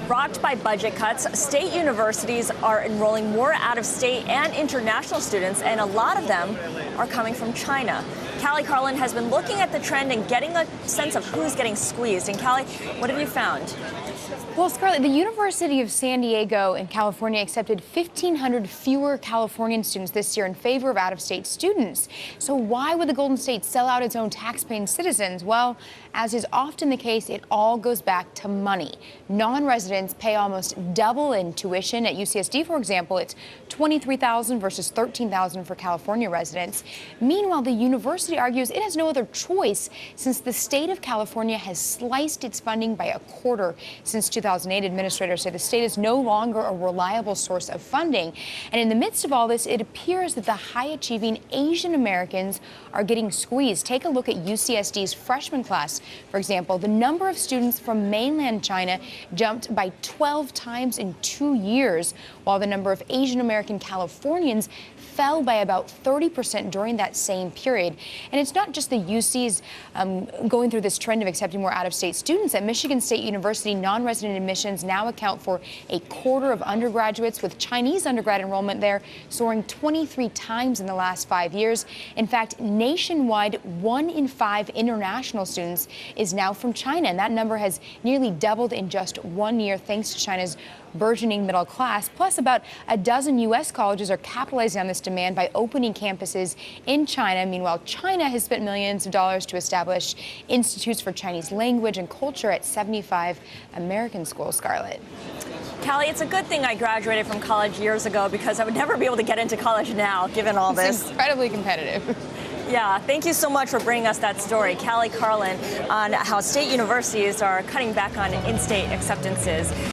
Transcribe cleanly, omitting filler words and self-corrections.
Rocked by budget cuts, state universities are enrolling more out-of-state and international students, and a lot of them are coming from China. Cali Carlin has been looking at the trend and getting a sense of who's getting squeezed. And Cali, what have you found? Well, Scarlett, the University of San Diego in California accepted 1,500 fewer Californian students this year in favor of out-of-state students. So why would the Golden State sell out its own tax-paying citizens? Well, as is often the case, it all goes back to money. Non-residents pay almost double in tuition. At UCSD, for example, it's $23,000 versus $13,000 for California residents. Meanwhile, the university argues it has no other choice since the state of California has sliced its funding by a quarter since 2008. Administrators say the state is no longer a reliable source of funding. And in the midst of all this, it appears that the high-achieving Asian Americans are getting squeezed. Take a look at UCSD's freshman class. For example, the number of students from mainland China jumped by 12 times in 2 years, while the number of Asian American Californians fell by about 30% during that same period. And it's not just the UCs going through this trend of accepting more out-of-state students. At Michigan State University, non-resident admissions now account for a quarter of undergraduates, with Chinese undergrad enrollment there soaring 23 times in the last 5 years. In fact, nationwide, 1 in 5 international students is now from China, and that number has nearly doubled in just 1 year thanks to China's burgeoning middle class. Plus, about a dozen U.S. colleges are capitalizing on this demand by opening campuses in China. Meanwhile, China has spent millions of dollars to establish institutes for Chinese language and culture at 75 American schools. Scarlett. Cali, it's a good thing I graduated from college years ago, because I would never be able to get into college now, given all this. It's incredibly competitive. Yeah, thank you so much for bringing us that story. Cali Carlin on how state universities are cutting back on in-state acceptances.